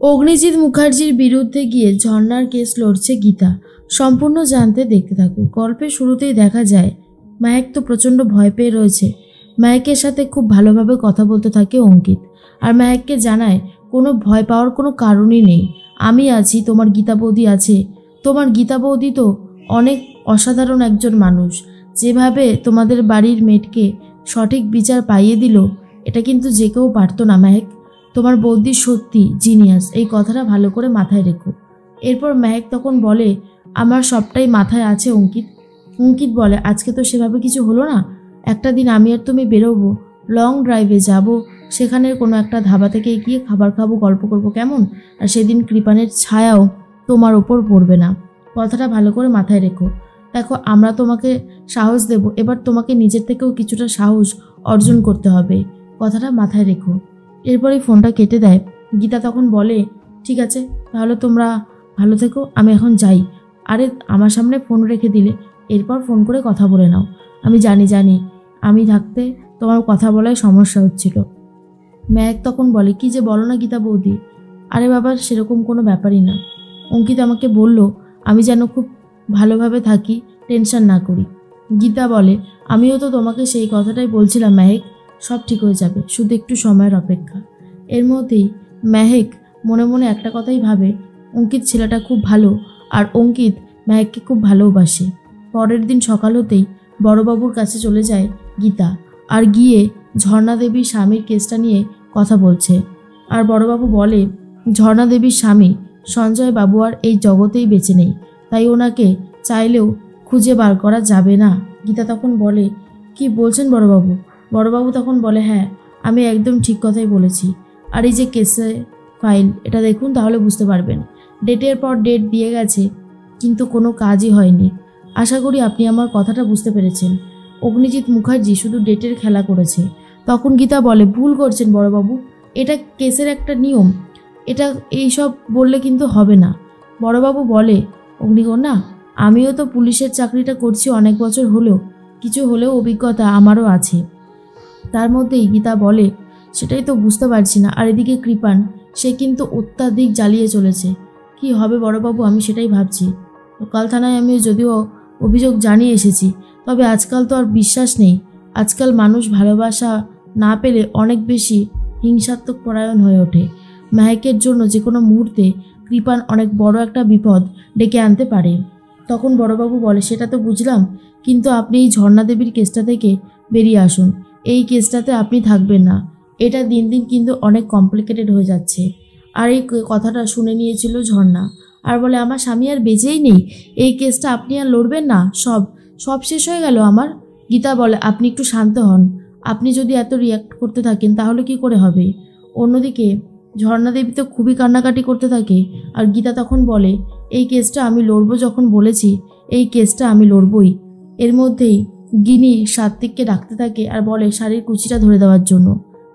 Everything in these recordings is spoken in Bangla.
অগ্নিজিৎ মুখার্জির বিরুদ্ধে গিয়ে ঝর্ণার কেস লড়ছে গীতা। সম্পূর্ণ জানতে দেখতে থাকুক। গল্পের শুরুতেই দেখা যায় মায়েক তো প্রচণ্ড ভয় পেয়ে রয়েছে। মায়েকের সাথে খুব ভালোভাবে কথা বলতে থাকে অঙ্কিত, আর মায়েককে জানায় কোনো ভয় পাওয়ার কোনো কারণই নেই, আমি আছি, তোমার গীতা বৌদি আছে। তোমার গীতা বৌদি তো অনেক অসাধারণ একজন মানুষ, যেভাবে তোমাদের বাড়ির মেয়েকে সঠিক বিচার পাইয়ে দিল, এটা কিন্তু যে কেউ পারতো না মায়েক। তোমার বৌদি সত্যি জিনিয়াস, এই কথাটা ভালো করে মাথায় রেখো। এরপর মায়েক তখন বলে, আমার সবটাই মাথায় আছে অঙ্কিত। অঙ্কিত বলে, আজকে তো সেভাবে কিছু হলো না, একটা দিন আমি আর তুমি বেরোবো, লং ড্রাইভে যাব, সেখানের কোনো একটা ধাবা থেকে গিয়ে খাবার খাবো, গল্প করবো, কেমন? আর সেদিন কৃপানের ছায়াও তোমার ওপর পড়বে না, কথাটা ভালো করে মাথায় রেখো। দেখো, আমরা তোমাকে সাহস দেব, এবার তোমাকে নিজের থেকেও কিছুটা সাহস অর্জন করতে হবে, কথাটা মাথায় রেখো। এরপরেই ফোনটা কেটে দেয়। গীতা তখন বলে, ঠিক আছে, তাহলে তোমরা ভালো থেকো, আমি এখন যাই। আরে আমার সামনে ফোন রেখে দিলে, এরপর ফোন করে কথা বলে নাও। আমি জানি আমি থাকতে তোমার কথা বলায় সমস্যা হচ্ছিল। ম্যাক তখন বলে, কি যে বলো না গীতা বৌদি। আরে বাবা, সেরকম কোনো ব্যাপারই না। অঙ্কিত আমাকে বলল আমি যেন খুব ভালোভাবে থাকি, টেনশন না করি। গীতা বলে, আমিও তো তোমাকে সেই কথাটাই বলছিলাম মেহেক, সব ঠিক হয়ে যাবে, শুধু একটু সময়ের অপেক্ষা। এর মধ্যেই মেহেক মনে মনে একটা কথাই ভাবে, অঙ্কিত ছেলেটা খুব ভালো, আর অঙ্কিত মেহেককে খুব ভালোবাসে। পরের দিন সকাল হতেই বড়বাবুর কাছে চলে যায় গীতা, আর গিয়ে ঝর্ণা দেবীর স্বামীর কেসটা নিয়ে কথা বলছে। আর বড়বাবু বলে, ঝর্ণা দেবীর স্বামী সঞ্জয় বাবু আর এই জগতেই বেঁচে নেই, তাই ওনাকে চাইলেও খুঁজে বার করা যাবে না। গীতা তখন বলে, কি বলছেন বড়বাবু? বড়বাবু তখন বলে, হ্যাঁ, আমি একদম ঠিক কথাই বলেছি। আর এই যে কেসের ফাইল, এটা দেখুন, তাহলে বুঝতে পারবেন। ডেটের পর ডেট দিয়ে গেছে, কিন্তু কোনো কাজই হয়নি। আশা করি আপনি আমার কথাটা বুঝতে পেরেছেন। অগ্নিজিৎ মুখার্জি শুধু ডেটের খেলা করেছে। তখন গীতা বলে, ভুল করছেন বড়বাবু, এটা কেসের একটা নিয়ম, এটা এইসব বললে কিন্তু হবে না। বড়বাবু বলে, অগ্নিকন্যা, আমিও তো পুলিশের চাকরিটা করছি অনেক বছর হলেও, কিছু হলেও অভিজ্ঞতা আমারও আছে। তার মধ্যেই গীতা বলে, সেটাই তো বুঝতে পারছি না। আর এদিকে কৃপান, সে কিন্তু অত্যাধিক জ্বালিয়ে চলেছে। কি হবে বড়বাবু, আমি সেটাই ভাবছি। লোকাল থানায় আমি যদিও অভিযোগ জানিয়ে এসেছি, তবে আজকাল তো আর বিশ্বাস নেই। আজকাল মানুষ ভালোবাসা না পেলে অনেক বেশি হিংসাত্মক পরায়ণ হয়ে ওঠে। মেহেকের জন্য যে কোনো মুহূর্তে কৃপান অনেক বড় একটা বিপদ ডেকে আনতে পারে। তখন বড়বাবু বলে, সেটা তো বুঝলাম, কিন্তু আপনি এই ঝর্ণা দেবীর কেসটা থেকে বেরিয়ে আসুন। এই কেসটাতে আপনি থাকবেন না, এটা দিন দিন কিন্তু অনেক কমপ্লিকেটেড হয়ে যাচ্ছে। আর এই কথাটা শুনে নিয়েছিল ঝর্ণা, আর বলে, আমার স্বামী আর বেঁচেই নেই, এই কেসটা আপনি আর লড়বেন না, সব শেষ হয়ে গেল আমার। গীতা বলে, আপনি একটু শান্ত হন, আপনি যদি এত রিয়াক্ট করতে থাকেন তাহলে কি করে হবে? অন্যদিকে ঝর্ণা দেবী তো খুবই কান্নাকাটি করতে থাকে। আর গীতা তখন বলে, এই কেসটা আমি লড়বো, যখন বলেছি এই কেসটা আমি লড়বই। এর মধ্যেই গিনি সাত্বিককে ডাকতে থাকে আর বলে শাড়ির কুচিটা ধরে দেওয়ার জন্য।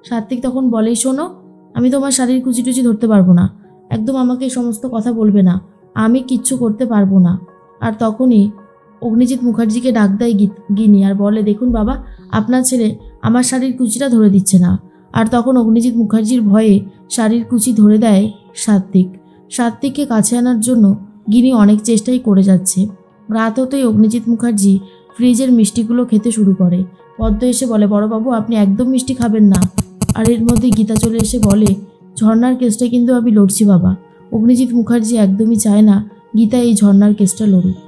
সাত্বিক তখন বলে, শোনো, আমি তোমার শাড়ির কুচি টুচি ধরতে পারবো না, একদম আমাকে এই সমস্ত কথা বলবে না, আমি কিচ্ছু করতে পারবো না। আর তখনই অগ্নিজিৎ মুখার্জিকে ডাক দেয় গিনি, আর বলে, দেখুন বাবা, আপনার ছেলে আমার শাড়ির কুচিটা ধরে দিচ্ছে না। আর তখন অগ্নিজিৎ মুখার্জির ভয়ে শাড়ির কুচি ধরে দেয় সাত্বিককে কাছে আনার জন্য গিনি অনেক চেষ্টাই করে যাচ্ছে। রাত হতেই অগ্নিজিৎ মুখার্জি ফ্রিজের মিষ্টিগুলো খেতে শুরু করে। পদ্ম এসে বলে, বড়বাবু, আপনি একদম মিষ্টি খাবেন না। আর এর মধ্যে গীতা চলে এসে বলে, ঝর্ণার কেসটা কিন্তু আমি লড়ছি বাবা। অগ্নিজিৎ মুখার্জি একদমই চায় না গীতা এই ঝর্ণার কেসটা লড়ুক।